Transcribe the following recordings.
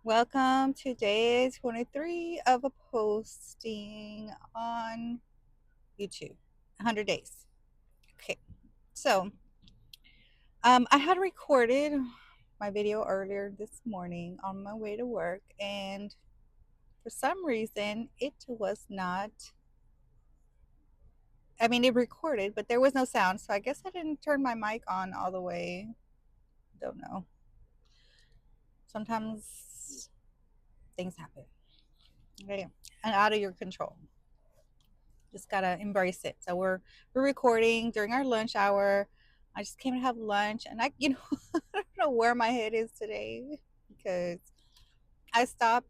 Welcome to day 23 of a posting on YouTube. 100 days. Okay, so I had recorded my video earlier this morning on my way to work, and for some reason, it was not. I mean, it recorded, but there was no sound, so I guess I didn't turn my mic on all the way. Don't know. Sometimes things happen, okay, and out of your control. Just gotta embrace it. So we're recording during our lunch hour. I just came to have lunch, and I don't know where my head is today because I stopped,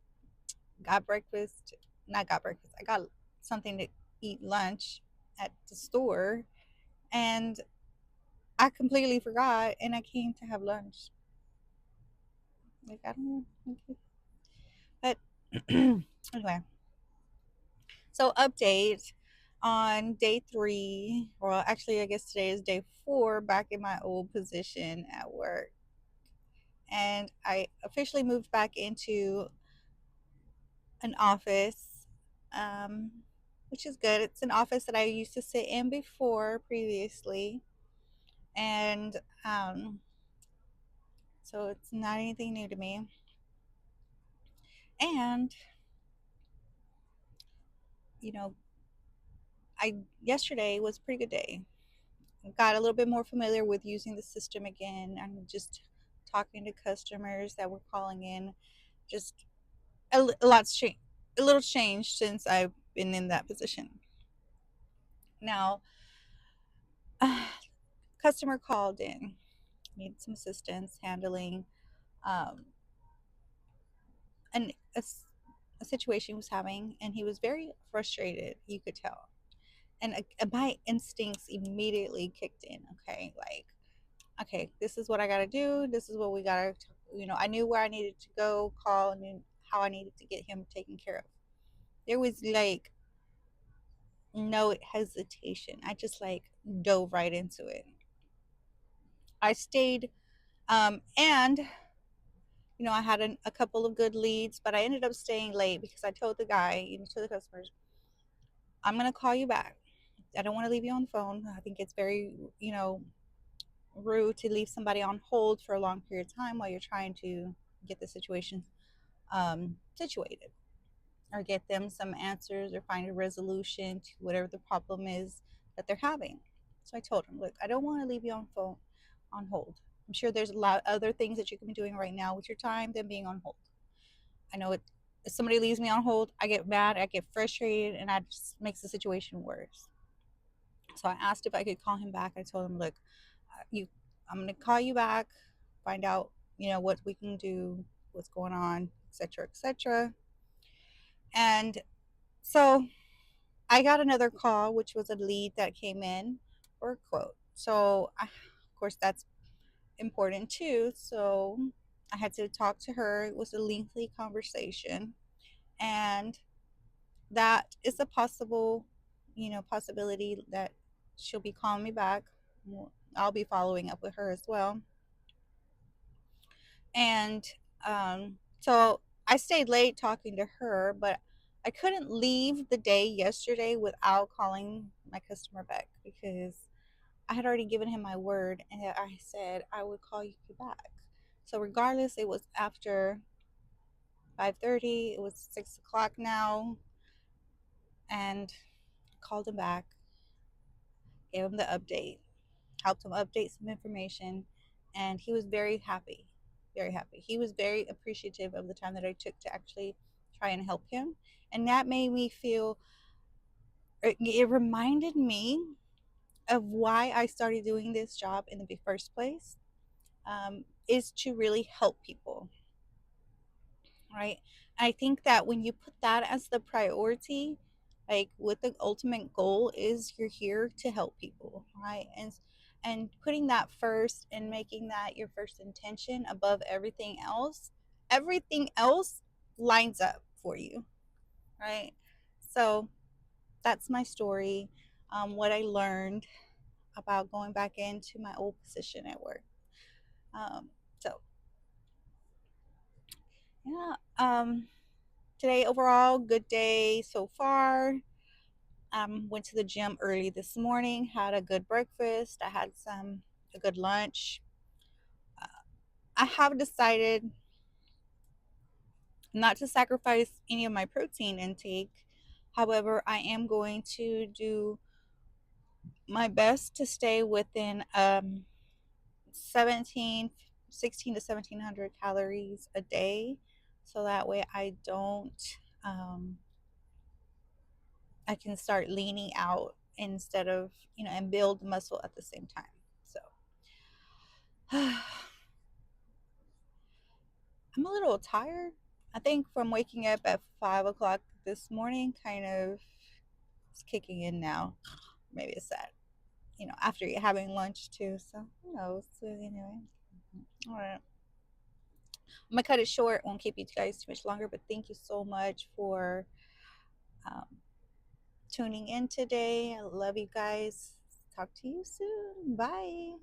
got breakfast, not got breakfast. I got something to eat lunch at the store, and I completely forgot, and I came to have lunch. Like I don't know, but anyway. So update on day 3. Well, actually, I guess today is day 4 back in my old position at work. And I officially moved back into an office, um, which is good. It's an office that I used to sit in before previously. And so it's not anything new to me. And, you know, I yesterday was a pretty good day. Got a little bit more familiar with using the system again and just talking to customers that were calling in. Just a lot's changed, a little changed since I've been in that position. Now, customer called in, needed some assistance handling um, an, a situation he was having, and he was very frustrated. You could tell, and my instincts immediately kicked in. Okay, this is what I got to do. This is what we got to, I knew where I needed to go, call, and knew how I needed to get him taken care of. There was like no hesitation. I just like dove right into it. I stayed, and I had a couple of good leads, but I ended up staying late because I told the guy, to the customers, I'm going to call you back. I don't want to leave you on the phone. I think it's very, rude to leave somebody on hold for a long period of time while you're trying to get the situation situated or get them some answers or find a resolution to whatever the problem is that they're having. So I told him, look, I don't want to leave you on phone on hold. I'm sure there's a lot of other things that you can be doing right now with your time than being on hold. I know it. If somebody leaves me on hold, I get mad, I get frustrated, and that just makes the situation worse. So I asked if I could call him back. I told him, look, I'm gonna call you back, find out, what we can do, what's going on, etc., etc. And so I got another call, which was a lead that came in for a quote. So, of course, that's important too. So I had to talk to her. It was a lengthy conversation, and that is a possibility that she'll be calling me back. I'll be following up with her as well. And so I stayed late talking to her, but I couldn't leave the day yesterday without calling my customer back because I had already given him my word and I said I would call you back. So regardless, it was after 5:30. It was 6 o'clock now, and called him back, gave him the update, helped him update some information, and he was very happy. Very happy. He was very appreciative of the time that I took to actually try and help him. And that made me feel, it reminded me of why I started doing this job in the first place, is to really help people, right? I think that when you put that as the priority, like what the ultimate goal is, you're here to help people, right? And putting that first and making that your first intention above everything else lines up for you, right? So that's my story, what I learned about going back into my old position at work. So Yeah. Today overall, good day so far. Went to the gym early this morning, had a good breakfast. I had a good lunch. Uh, I have decided not to sacrifice any of my protein intake. However, I am going to do my best to stay within 17, 16 to 1700 calories a day, so that way um, I can start leaning out instead of, and build muscle at the same time. So I'm a little tired. I think from waking up at 5 o'clock this morning, kind of it's kicking in now. Maybe it's that, after having lunch too. So who knows? So anyway, all right. I'm gonna cut it short. Won't keep you guys too much longer. But thank you so much for um, tuning in today. I love you guys. Talk to you soon. Bye.